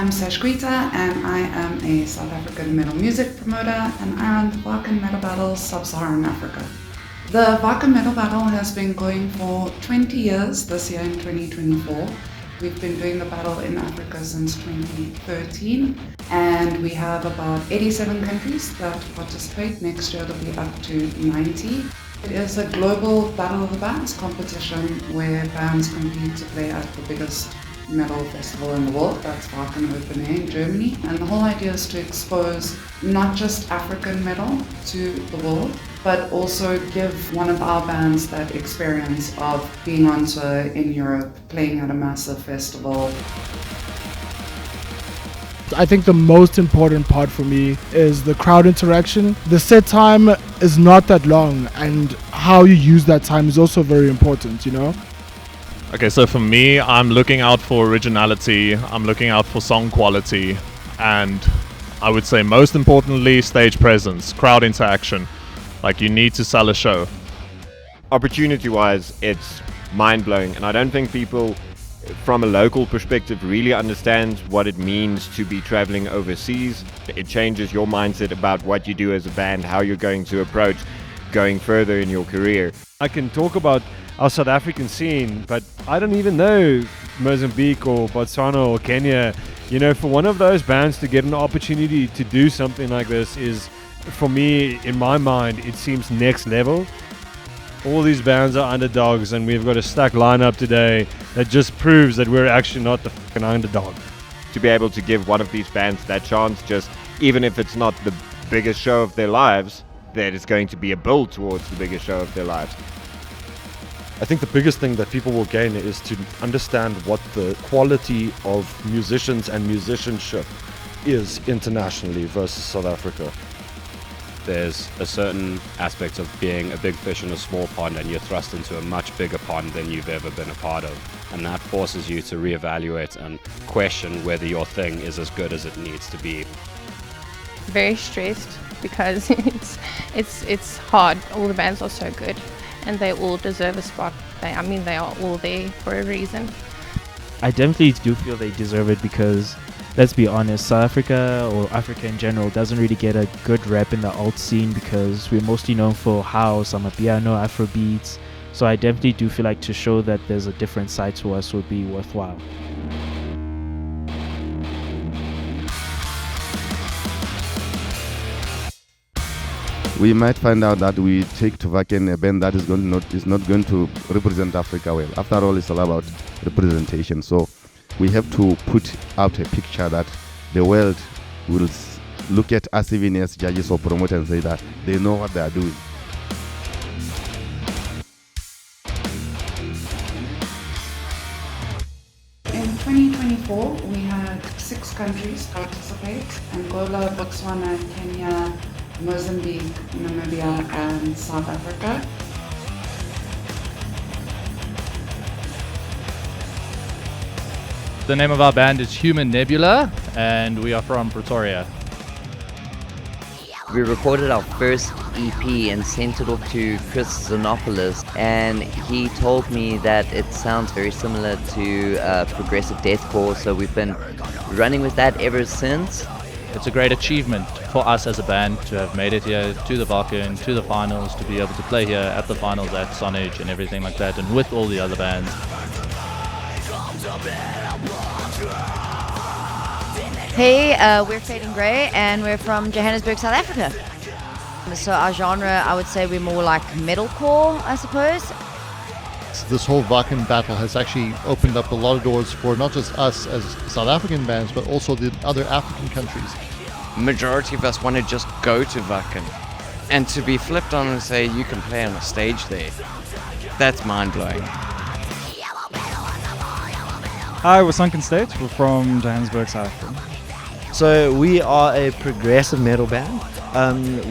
I'm Sashquita and I am a South African metal music promoter and I run the Wacken Metal Battle Sub-Saharan Africa. The Wacken Metal Battle has been going for 20 years this year in 2024. We've been doing the battle in Africa since 2013 and we have about 87 countries that participate. Next year it'll be up to 90. It is a global Battle of the Bands competition where bands compete to play at the biggest metal festival in the world. That's Wacken Open Air in Germany. And the whole idea is to expose not just African metal to the world, but also give one of our bands that experience of being on tour in Europe, playing at a massive festival. I think the most important part for me is the crowd interaction. The set time is not that long and how you use that time is also very important, you know? Okay, so for me, I'm looking out for originality, I'm looking out for song quality, and I would say most importantly, stage presence, crowd interaction. Like, you need to sell a show. Opportunity-wise, it's mind-blowing, and I don't think people from a local perspective really understand what it means to be traveling overseas. It changes your mindset about what you do as a band, how you're going to approach going further in your career. I can talk about our South African scene, but I don't even know Mozambique or Botswana or Kenya. You know, for one of those bands to get an opportunity to do something like this is, for me, in my mind, it seems next level. All these bands are underdogs, and we've got a stacked lineup today that just proves that we're actually not the fucking underdog. To be able to give one of these bands that chance, just even if it's not the biggest show of their lives, that it's going to be a build towards the biggest show of their lives. I think the biggest thing that people will gain is to understand what the quality of musicians and musicianship is internationally versus South Africa. There's a certain aspect of being a big fish in a small pond, and you're thrust into a much bigger pond than you've ever been a part of. And that forces you to reevaluate and question whether your thing is as good as it needs to be. Very stressed because it's hard. All the bands are so good and they all deserve a spot. They are all there for a reason. I definitely do feel they deserve it because, let's be honest, South Africa or Africa in general doesn't really get a good rep in the alt scene because we're mostly known for house, amapiano, Afrobeats. So I definitely do feel like to show that there's a different side to us would be worthwhile. We might find out that we take to Wacken a band that is not going to represent Africa well. After all, it's all about representation. So we have to put out a picture that the world will look at us even as judges or promoters and say that they know what they are doing. In 2024, we had 6 countries participate: Angola, Botswana, Kenya, Mozambique, Namibia, and South Africa. The name of our band is Human Nebula, and we are from Pretoria. We recorded our first EP and sent it off to Chris Xenopoulos, and he told me that it sounds very similar to progressive deathcore, so we've been running with that ever since. It's a great achievement for us as a band to have made it here to the Wacken, to the finals, to be able to play here at the finals at Sognage and everything like that, and with all the other bands. Hey, we're Fading Grey and we're from Johannesburg, South Africa. So our genre, I would say we're more like metalcore, I suppose. This whole Wacken battle has actually opened up a lot of doors for not just us as South African bands, but also the other African countries. Majority of us want to just go to Wacken, and to be flipped on and say you can play on a stage there, that's mind-blowing. Hi, we're Sunken State. We're from Johannesburg, South Africa. So we are a progressive metal band.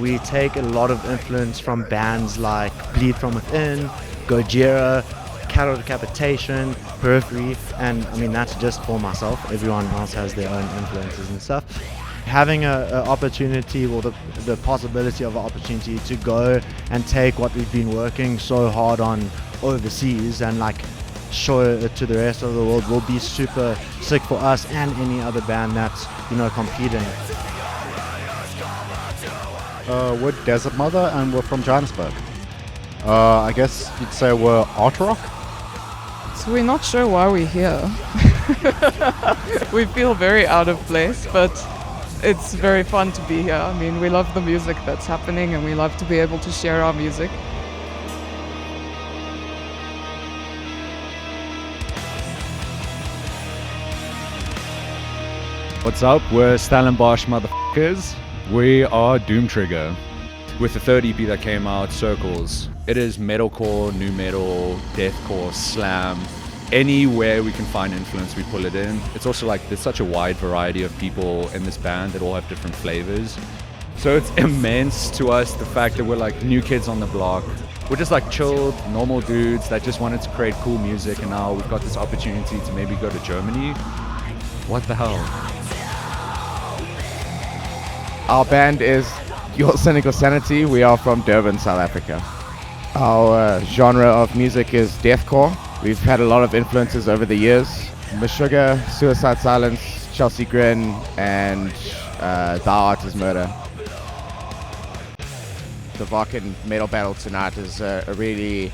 We take a lot of influence from bands like Bleed From Within, Gojira, Cattle Decapitation, Periphery, and I mean that's just for myself. Everyone else has their own influences and stuff. Having an opportunity, or the possibility of an opportunity to go and take what we've been working so hard on overseas and like show it to the rest of the world will be super sick for us and any other band that's, you know, competing. We're Desert Mother and we're from Johannesburg. I guess you'd say we're art rock. So we're not sure why we're here. We feel very out of place, but it's very fun to be here. I mean, we love the music that's happening and we love to be able to share our music. What's up? We're Stellenbosch motherfuckers. We are Doom Trigger. With the third EP that came out, Circles, it is metalcore, nu metal, deathcore, slam. Anywhere we can find influence, we pull it in. It's also like there's such a wide variety of people in this band that all have different flavors. So it's immense to us, the fact that we're like new kids on the block. We're just like chilled, normal dudes that just wanted to create cool music, and now we've got this opportunity to maybe go to Germany. What the hell? Our band is Your Cynical Sanity. We are from Durban, South Africa. Our genre of music is deathcore. We've had a lot of influences over the years. Meshuggah, Suicide Silence, Chelsea Grin, and Thou Art Is Murder. The Wacken Metal Battle tonight is a really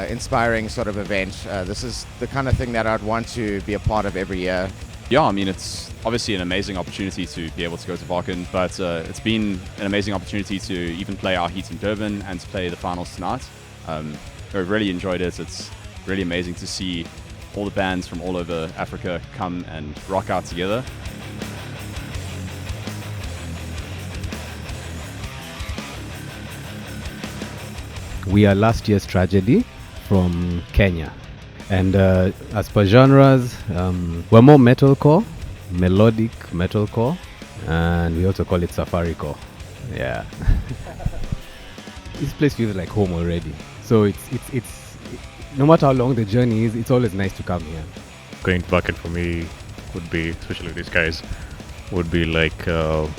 inspiring sort of event. This is the kind of thing that I'd want to be a part of every year. Yeah, I mean, it's obviously an amazing opportunity to be able to go to Wacken, but it's been an amazing opportunity to even play our heats in Durban and to play the finals tonight. We've really enjoyed it. It's really amazing to see all the bands from all over Africa come and rock out together. We are last year's Tragedy from Kenya. And as per genres, we're more metalcore, melodic metalcore, and we also call it safaricore. Yeah. This place feels like home already. So it's no matter how long the journey is, it's always nice to come here. Going to Wacken for me would be, especially these guys, would be like the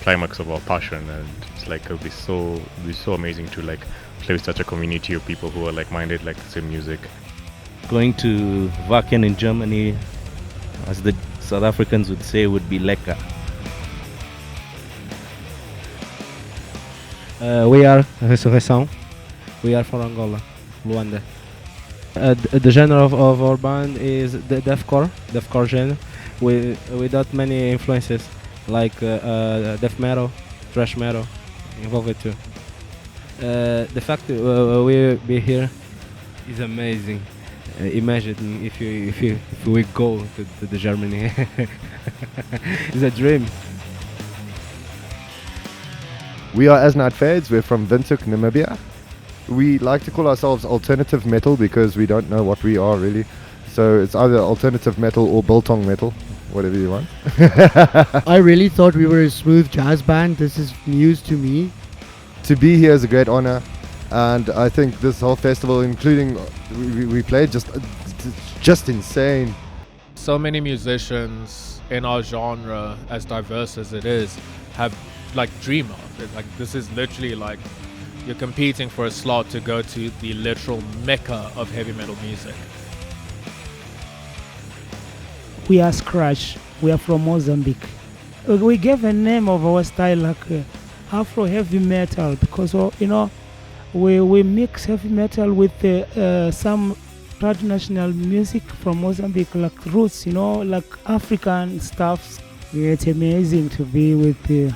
climax of our passion, and it's like it'd be so amazing to like play with such a community of people who are like-minded, like the same music. Going to Wacken in Germany, as the South Africans would say, would be lekker. We are Resurreção. We are from Angola, Luanda. The genre of our band is the deathcore genre, without many influences like death metal, thrash metal involved too. The fact that we'll be here is amazing. Imagine if we go to the Germany. It's a dream. We are As Night Fades. We're from Windhoek, Namibia. We like to call ourselves alternative metal because we don't know what we are really. So it's either alternative metal or biltong metal, whatever you want. I really thought we were a smooth jazz band. This is news to me. To be here is a great honor, and I think this whole festival, including we played, just insane. So many musicians in our genre, as diverse as it is, have like dream of it. Like this is literally like you're competing for a slot to go to the literal mecca of heavy metal music. We are Scratch. We are from Mozambique. We gave a name of our style like Afro heavy metal because we mix heavy metal with some traditional music from Mozambique, like roots, like African stuff. Yeah, it's amazing to be with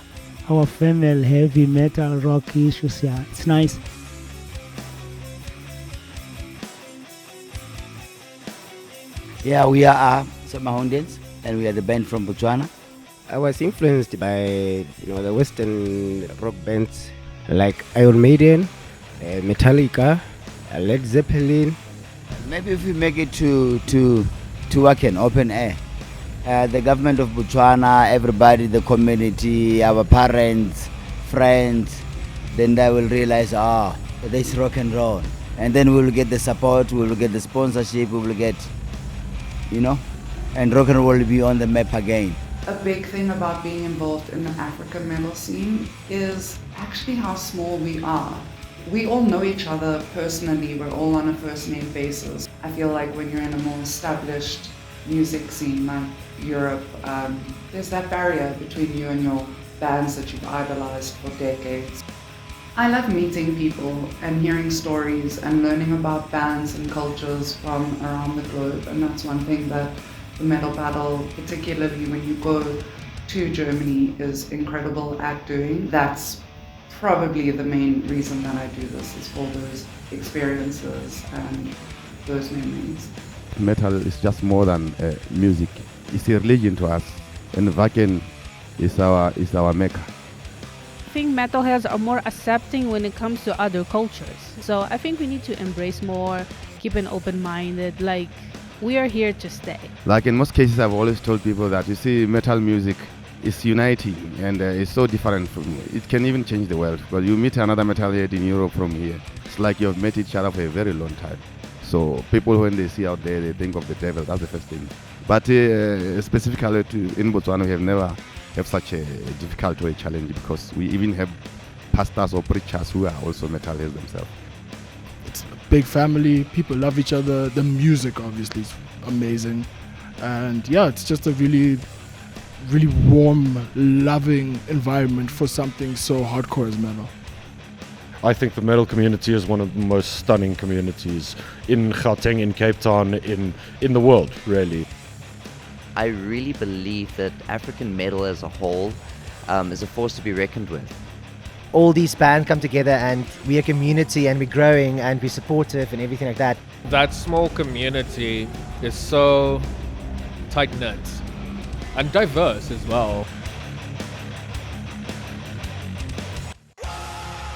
our female heavy metal rock issues. Yeah, it's nice. Yeah, we are Sub-Saharan, and we are the band from Botswana. I was influenced by the Western rock bands like Iron Maiden, Metallica, Led Zeppelin. Maybe if we make it to Wacken Open Air, the government of Botswana, everybody, the community, our parents, friends, then they will realize, there's rock and roll. And then we will get the support, we will get the sponsorship, we will get, and rock and roll will be on the map again. A big thing about being involved in the African metal scene is actually how small we are. We all know each other personally, we're all on a first name basis. I feel like when you're in a more established music scene like Europe, there's that barrier between you and your bands that you've idolized for decades. I love meeting people and hearing stories and learning about bands and cultures from around the globe, and that's one thing that the Metal Battle, particularly when you go to Germany, is incredible at doing. That's probably the main reason that I do this, is for those experiences and those memories. Metal is just more than music. It's a religion to us, and Wacken is our mecca. I think metalheads are more accepting when it comes to other cultures. So I think we need to embrace more, keep an open-minded, like we are here to stay. Like in most cases, I've always told people that, you see, metal music is uniting, and it's so different from, it can even change the world. But you meet another metalhead in Europe from here, it's like you've met each other for a very long time. So people, when they see out there, they think of the devil. That's the first thing. But specifically in Botswana, we have never have such a difficult or a challenge, because we even have pastors or preachers who are also metalheads themselves. It's a big family, people love each other, the music obviously is amazing, and yeah, it's just a really warm, loving environment for something so hardcore as metal. I think the metal community is one of the most stunning communities in Gauteng, in Cape Town, in the world, really. I really believe that African metal as a whole is a force to be reckoned with. All these bands come together and we're a community and we're growing and we're supportive and everything like that. That small community is so tight-knit and diverse as well.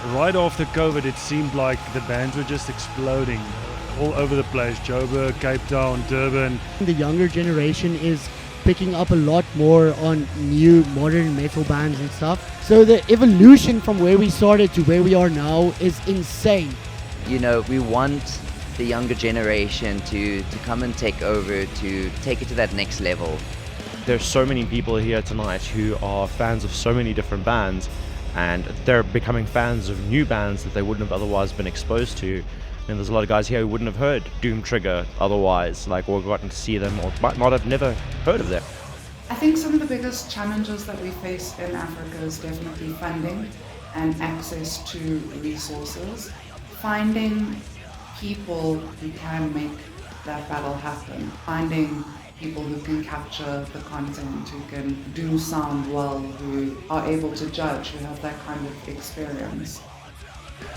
Right after COVID, it seemed like the bands were just exploding all over the place. Joburg, Cape Town, Durban. The younger generation is picking up a lot more on new modern metal bands and stuff. So the evolution from where we started to where we are now is insane. You know, we want the younger generation to come and take over, to take it to that next level. There's so many people here tonight who are fans of so many different bands, and they're becoming fans of new bands that they wouldn't have otherwise been exposed to. And there's a lot of guys here who wouldn't have heard Doom Trigger otherwise, like, or gotten to see them, or might not have never heard of them. I think some of the biggest challenges that we face in Africa is definitely funding and access to resources. Finding people who can make that battle happen. Finding people who can capture the content, who can do sound well, who are able to judge, who have that kind of experience.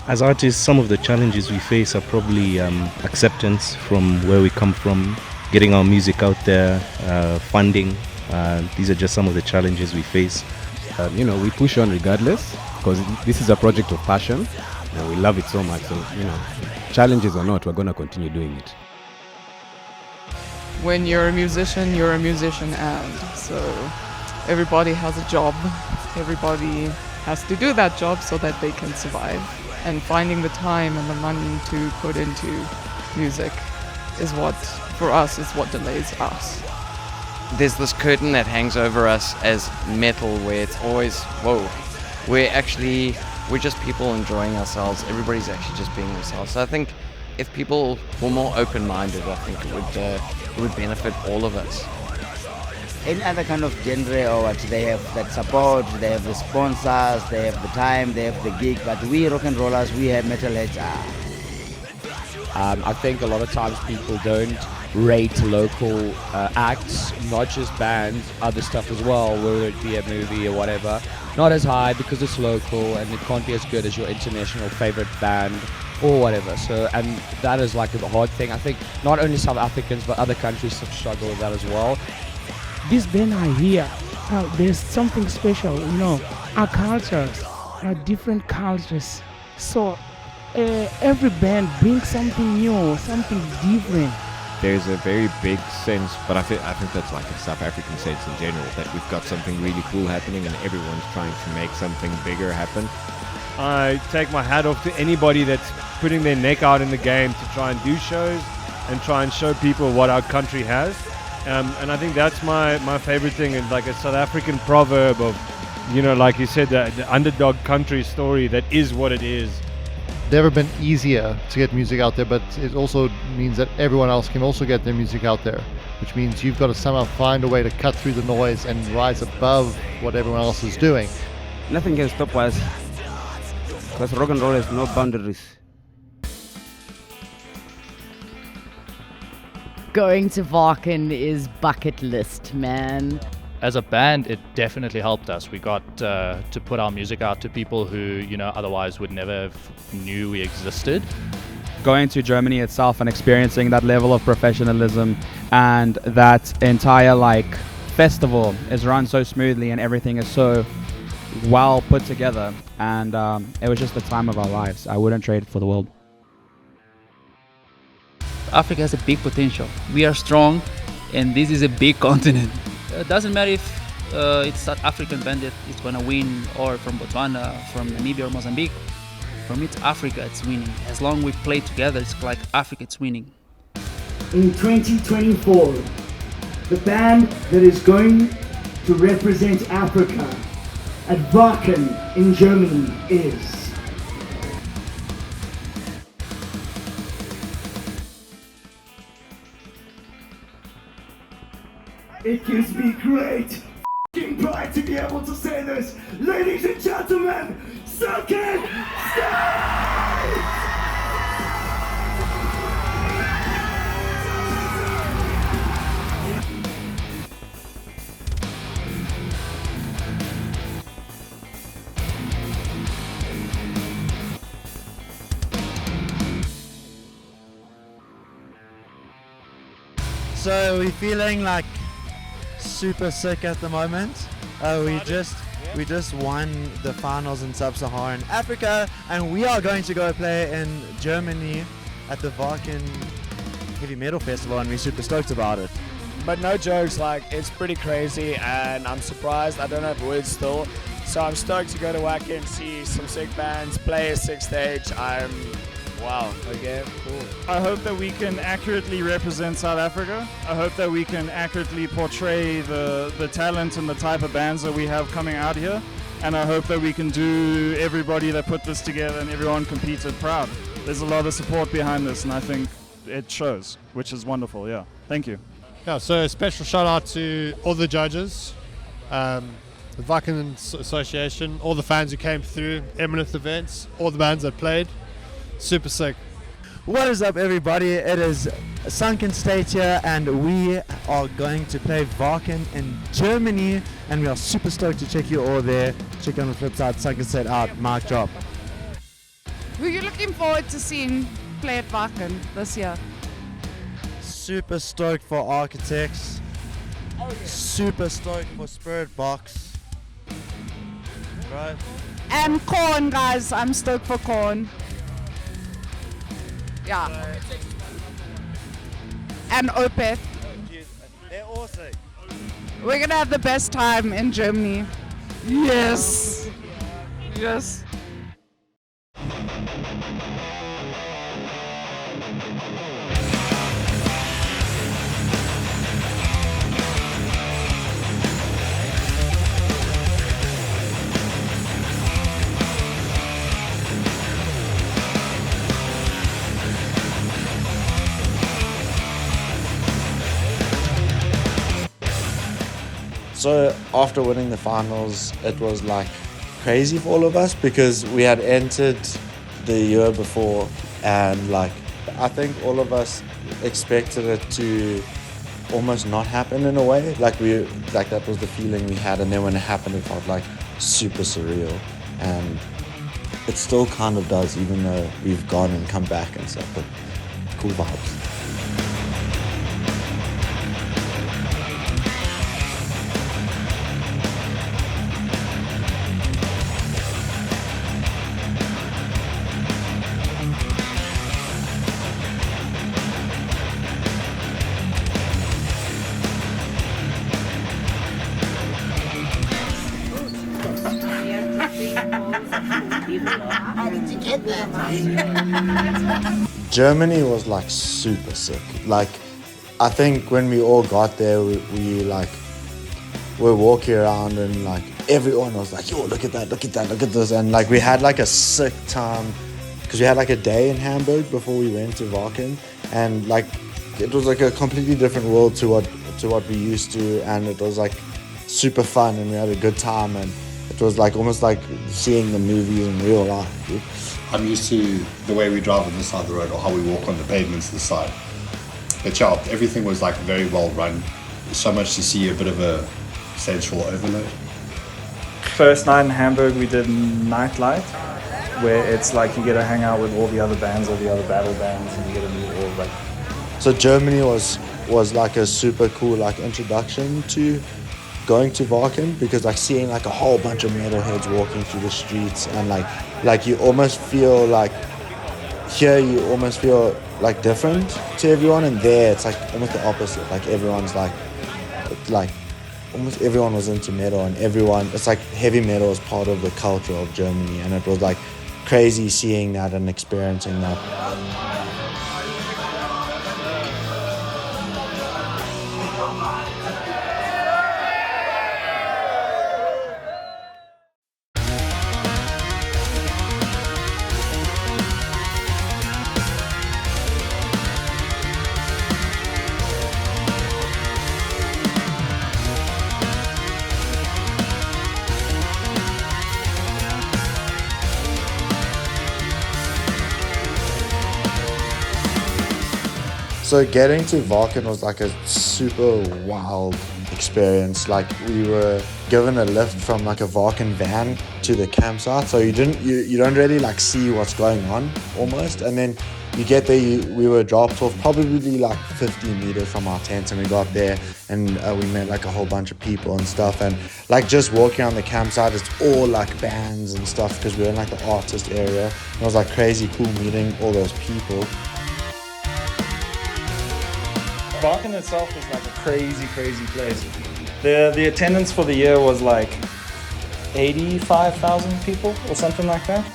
As artists, some of the challenges we face are probably acceptance from where we come from, getting our music out there, funding. These are just some of the challenges we face. We push on regardless, because this is a project of passion and we love it so much. So, challenges or not, we're going to continue doing it. When you're a musician, and so everybody has a job. Everybody has to do that job so that they can survive. And finding the time and the money to put into music is what, for us, is what delays us. There's this curtain that hangs over us as metal where it's always, whoa, we're just people enjoying ourselves. Everybody's actually just being themselves. So I think if people were more open-minded, I think it would benefit all of us. Any other kind of genre or what, they have that support, they have the sponsors, they have the time, they have the gig, but we rock and rollers, we have metalheads. I think a lot of times people don't rate local acts, not just bands, other stuff as well, whether it be a movie or whatever, not as high because it's local and it can't be as good as your international favorite band or whatever. So, and that is like a hard thing. I think not only South Africans but other countries struggle with that as well. This band are here. There's something special, our cultures are different cultures. So every band brings something new, something different. There's a very big sense, but I think that's like a South African sense in general, that we've got something really cool happening and everyone's trying to make something bigger happen. I take my hat off to anybody that's putting their neck out in the game to try and do shows and try and show people what our country has. And I think that's my favorite thing, and like a South African proverb of, like you said, the underdog country story that is what it is. never been easier to get music out there, but it also means that everyone else can also get their music out there, which means you've got to somehow find a way to cut through the noise and rise above what everyone else is doing. Nothing can stop us, because rock and roll has no boundaries. Going to Wacken is bucket list, man. As a band, it definitely helped us. We got to put our music out to people who, otherwise would never have knew we existed. Going to Germany itself and experiencing that level of professionalism and that entire festival is run so smoothly and everything is so well put together, and it was just the time of our lives. I wouldn't trade it for the world. Africa has a big potential. We are strong, and this is a big continent. It doesn't matter if it's South African band that is gonna win, or from Botswana, from Namibia or Mozambique. For me, it's Africa, it's winning. As long as we play together, it's like Africa, it's winning. In 2024, the band that is going to represent Africa at Wacken in Germany is... It gives me great f***ing pride to be able to say this. Ladies and gentlemen, Sunken State! So we're feeling super sick at the moment. We just won the finals in Sub-Saharan Africa, and we are going to go play in Germany at the Wacken Heavy Metal Festival, and we're super stoked about it. But no jokes, it's pretty crazy, and I'm surprised. I don't have words still, so I'm stoked to go to Wacken, see some sick bands, play a sick stage. Wow, okay, cool. I hope that we can accurately represent South Africa. I hope that we can accurately portray the talent and the type of bands that we have coming out here. And I hope that we can do everybody that put this together and everyone competed proud. There's a lot of support behind this, and I think it shows, which is wonderful, yeah. Thank you. Yeah, so a special shout out to all the judges, the Wacken Association, all the fans who came through, Emalyth Events, all the bands that played. Super sick. What is up, everybody? It is Sunken State here, and we are going to play Wacken in Germany, and we are super stoked to check you all there. Check on the flip side, Sunken State out, mic drop. Who are you looking forward to seeing play at Wacken this year? Super stoked for Architects. Oh, yeah. Super stoked for Spirit Box. Right? And Korn, guys. I'm stoked for Korn. Yeah. And Opeth. They're awesome. We're gonna have the best time in Germany. Yes. Yes. So after winning the finals, it was crazy for all of us because we had entered the year before, and I think all of us expected it to almost not happen in a way. That was the feeling we had, and then when it happened, it felt super surreal, and it still kind of does, even though we've gone and come back and stuff. But cool vibes. Germany was super sick. I think when we all got there, we were walking around and everyone was yo, look at that, look at that, look at this, and we had a sick time because we had like a day in Hamburg before we went to Wacken, and like it was like a completely different world to what we used to, and it was like super fun, and we had a good time, and it was like almost like seeing the movie in real life. Dude. I'm used to the way we drive on this side of the road or how we walk on the pavements this side. But yeah, everything was like very well run. So much to see, a bit of a sensual overload. First night in Hamburg, we did Nightlight, where it's like you get to hang out with all the other bands, all the other battle bands, and you get to meet all like. So Germany was like a super cool like introduction to going to Wacken, because like seeing like a whole bunch of metalheads walking through the streets, and like you almost feel like here you almost feel like different to everyone, and there it's like almost the opposite. Like everyone's like almost everyone was into metal, and it's like heavy metal is part of the culture of Germany, and it was like crazy seeing that and experiencing that. So getting to Wacken was like a super wild experience. Like we were given a lift from like a Wacken van to the campsite, so you don't really like see what's going on almost, and then you get there, we were dropped off probably like 50 meters from our tent, and we got there and we met like a whole bunch of people and stuff, and like just walking around the campsite, it's all like bands and stuff because we were in like the artist area, and it was like crazy cool meeting all those people. Wacken itself is like a crazy place. The attendance for the year was like 85,000 people or something like that.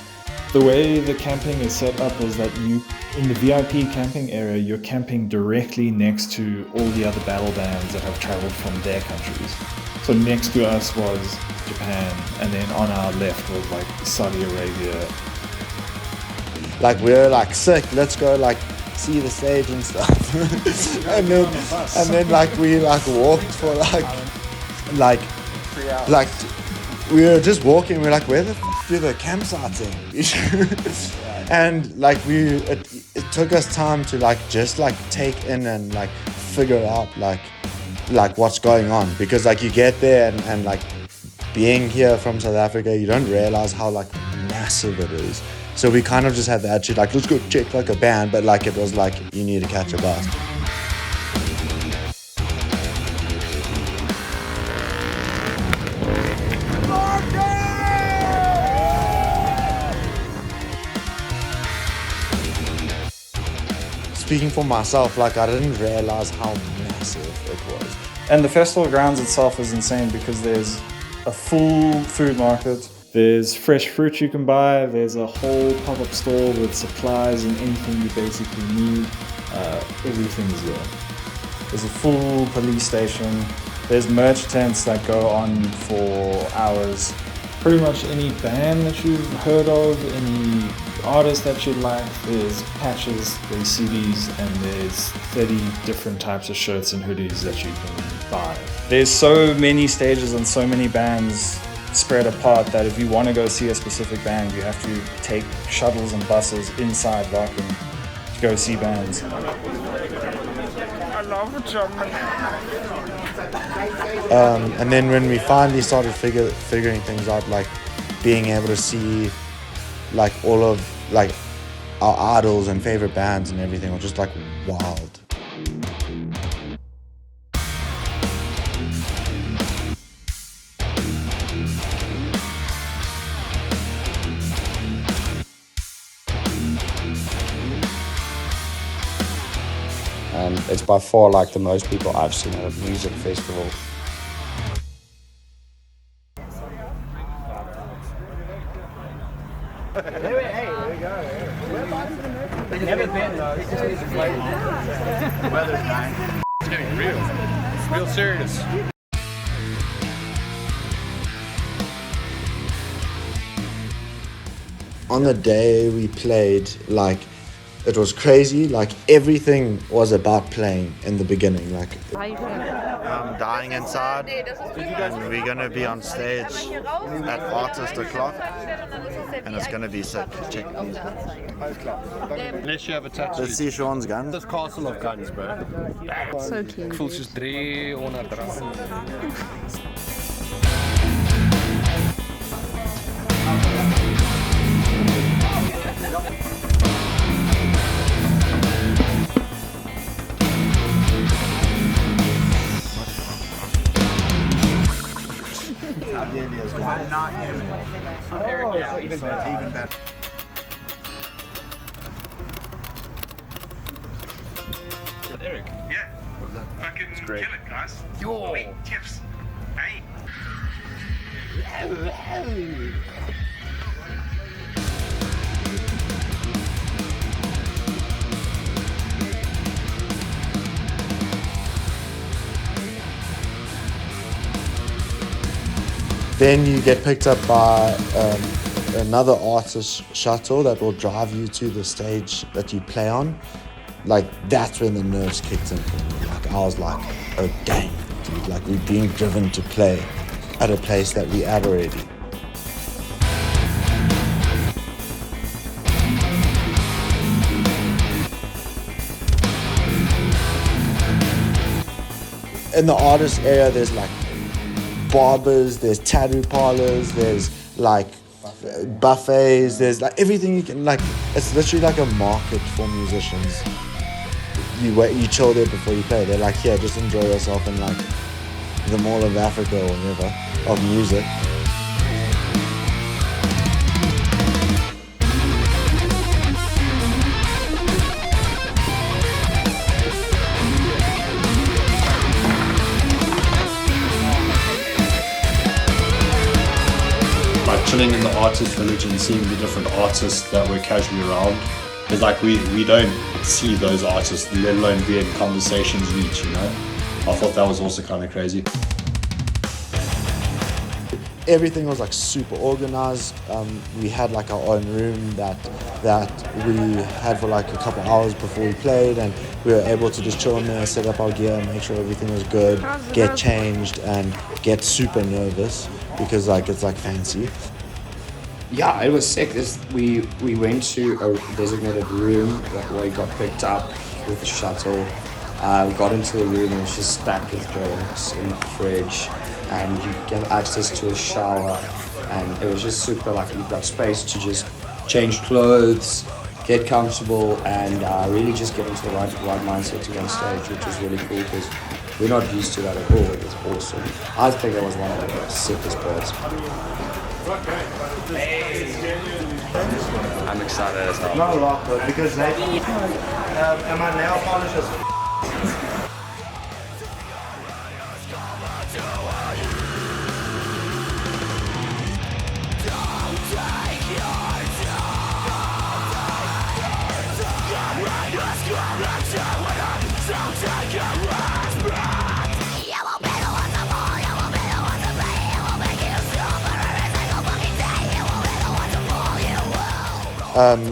The way the camping is set up is that you, in the VIP camping area, you're camping directly next to all the other battle bands that have traveled from their countries. So next to us was Japan, and then on our left was like Saudi Arabia. Like we were like sick, let's go like see the stage and stuff. and then like we like walked for like 3 hours. Like we were just walking, we were like, where the f do the campsites in? And like it took us time to like just like take in and like figure out like what's going on, because like you get there and like being here from South Africa, you don't realize how like massive it is. So we kind of just had the attitude like, let's go check like a band, but like it was like you need to catch a bus. Speaking for myself, like I didn't realize how massive it was. And the festival grounds itself is insane because there's a full food market. There's fresh fruit you can buy, there's a whole pop-up store with supplies and anything you basically need. Everything's there. There's a full police station. There's merch tents that go on for hours. Pretty much any band that you've heard of, any artist that you like, there's patches, there's CDs, and there's 30 different types of shirts and hoodies that you can buy. There's so many stages and so many bands spread apart that if you want to go see a specific band, you have to take shuttles and buses inside Wacken to go see bands. I love Germany. And then when we finally started figuring things out, like being able to see like all of like our idols and favorite bands and everything was just like wild. And it's by far like the most people I've seen at a music festival. Never been though. It's just weather's nice. It's getting real serious. on the day we played, like, it was crazy. Like, everything was about playing in the beginning. Like, I'm dying inside, and we're gonna be on stage at Artist O'Clock, and it's gonna be sick. Check these. Unless you have a tattoo. Let's see Sean's gun. This castle of guns, bro. So cute. Ek voel soos 300 rand. Even better. Eric. Yeah. Fucking kill it, guys. Yo. Tips. Hey. Then you get picked up by another artist shuttle that will drive you to the stage that you play on. Like, that's when the nerves kicked in for me. Like, I was like, okay, dude, like, we're being driven to play at a place that we at already. In the artist area, there's like barbers, there's tattoo parlors, there's like buffets, there's like everything you can, like, it's literally like a market for musicians. You chill there before you play. They're like, here, just enjoy yourself in like the Mall of Africa or whatever, of music. Chilling in the artist village and seeing the different artists that were casually around. It's like we don't see those artists, let alone be in conversations reach, you know? I thought that was also kind of crazy. Everything was like super organized. We had like our own room that we had for like a couple hours before we played, and we were able to just chill in there, set up our gear, make sure everything was good, get changed, and get super nervous because like it's like fancy. Yeah, it was sick. We went to a designated room where we got picked up with the shuttle. We got into the room and it was just stacked with drinks in the fridge, and you get access to a shower, and it was just super, like, you've got space to just change clothes, get comfortable, and really just get into the right mindset to go on stage, which was really cool because we're not used to that at all. It was awesome. I think that was one of the sickest parts. I'm excited as hell. Not a lot, but because they and my nail polish is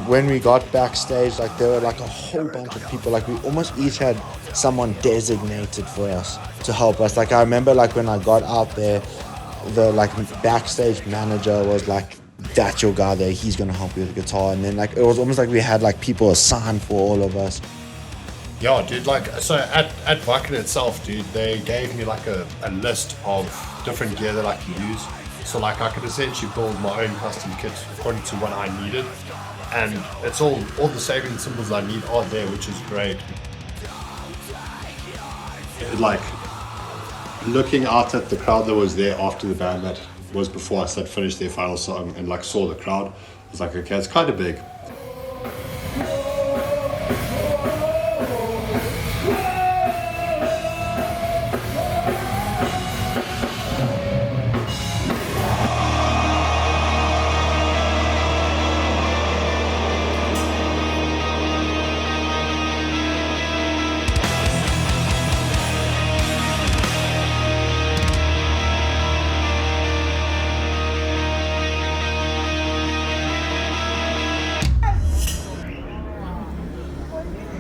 when we got backstage, like there were like a whole bunch of people. Like we almost each had someone designated for us to help us. Like I remember, like when I got out there, the like backstage manager was like, "That's your guy there. He's gonna help you with the guitar." And then like it was almost like we had like people assigned for all of us. Yeah, dude, like, so at Wacken itself, dude, they gave me like a list of different gear that I could use. So like I could essentially build my own custom kit according to what I needed. And it's all the saving symbols I need are there, which is great. Like, looking out at the crowd that was there after the band that was before us that finished their final song and like saw the crowd, I was like, okay, it's kind of big.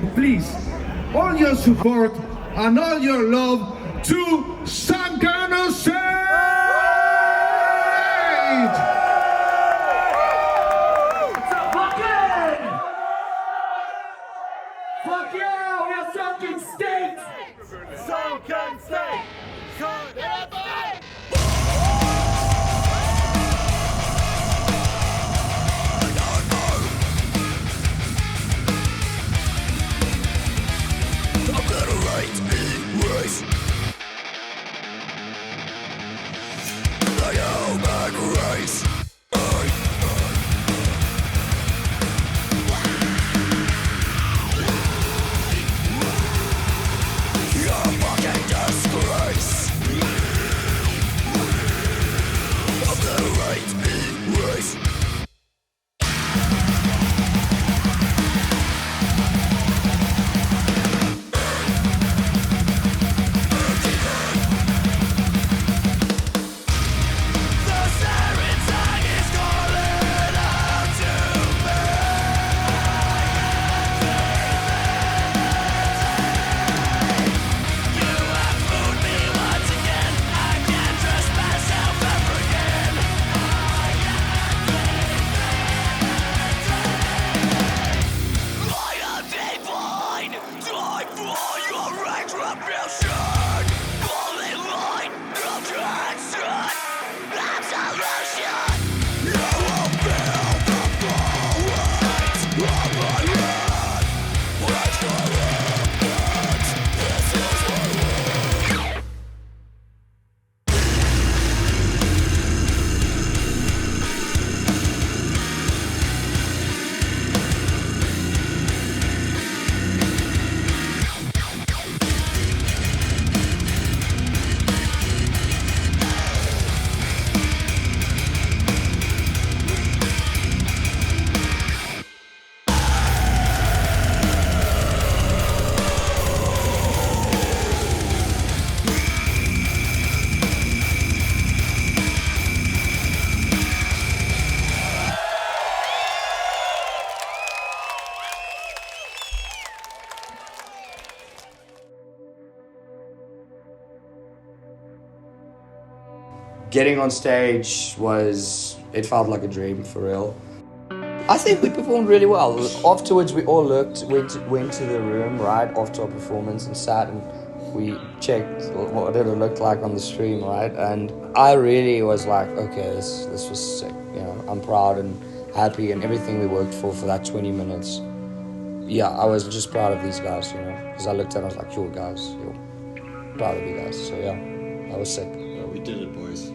please, all your support and all your love to Sunken State! Fuck yeah, we are Sunken State! Sunken State! Getting on stage it felt like a dream for real. I think we performed really well. Afterwards we all went to the room right after our performance and sat and we checked what it looked like on the stream, right? And I really was like, okay, this was sick. You know, I'm proud and happy and everything we worked for that 20 minutes. Yeah, I was just proud of these guys, you know, because I looked at it, I was like, yo guys, proud of you guys. So yeah, that was sick. Yeah, we did it, boys.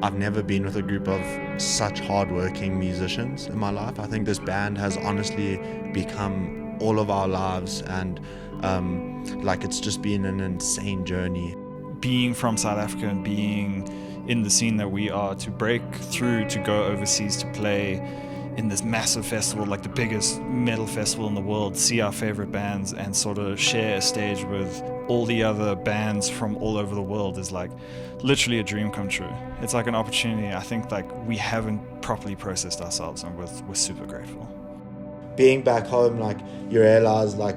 I've never been with a group of such hardworking musicians in my life. I think this band has honestly become all of our lives, and it's just been an insane journey. Being from South Africa and being in the scene that we are, to break through, to go overseas to play in this massive festival, like the biggest metal festival in the world, see our favorite bands and sort of share a stage with all the other bands from all over the world is like literally a dream come true. It's like an opportunity I think like we haven't properly processed ourselves, and we're super grateful. Being back home, like you realize like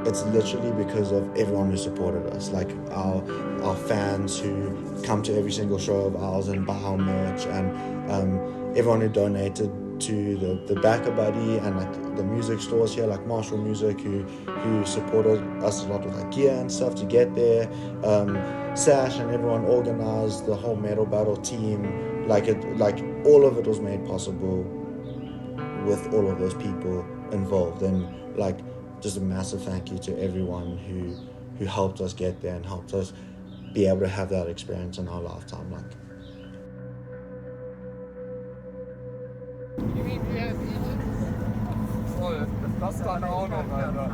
it's literally because of everyone who supported us, like our fans who come to every single show of ours and buy our merch, and everyone who donated to the Backer Buddy and like the music stores here, like Marshall Music, who supported us a lot with like gear and stuff to get there. Sash and everyone organized the whole Metal Battle team. Like all of it was made possible with all of those people involved, and like just a massive thank you to everyone who helped us get there and helped us be able to have that experience in our lifetime. Like. Das keine Ahnung, Alter.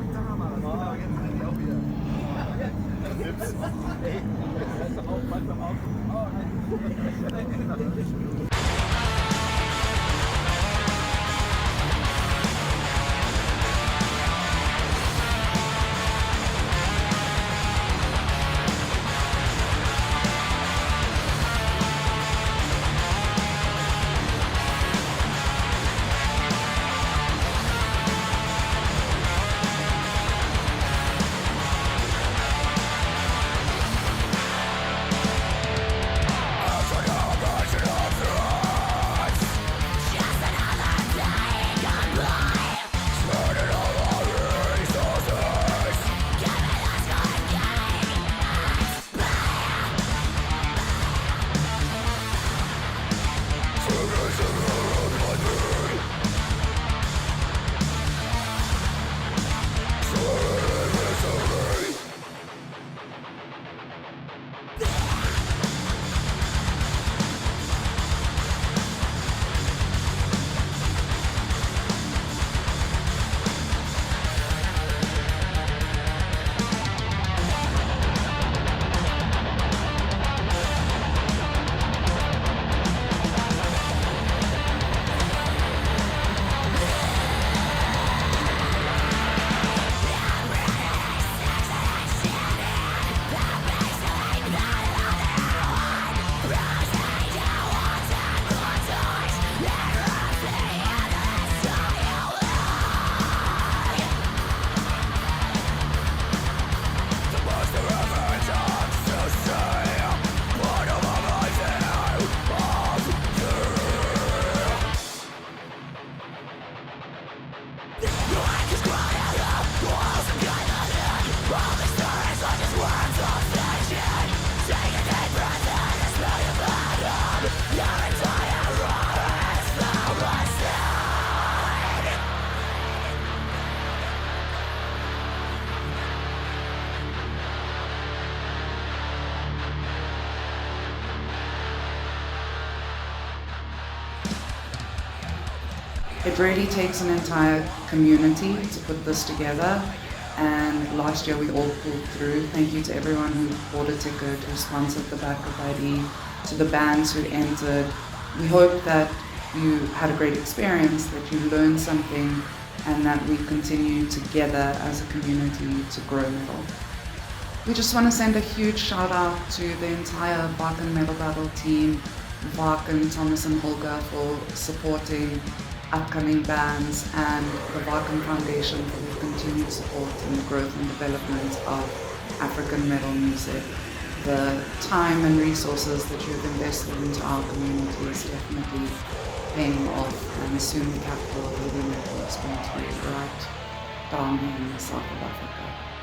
It really takes an entire community to put this together, and last year we all pulled through. Thank you to everyone who bought a ticket, who sponsored the backup ID, to the bands who entered. We hope that you had a great experience, that you learned something, and that we continue together as a community to grow metal. We just want to send a huge shout out to the entire Wacken Metal Battle team, Wacken, Thomas and Holger for supporting upcoming bands, and the Wacken Foundation for their continued support in the growth and development of African metal music. The time and resources that you've invested into our community is definitely paying off, and soon the capital of heavy metal is going to be right down here in the south of Africa.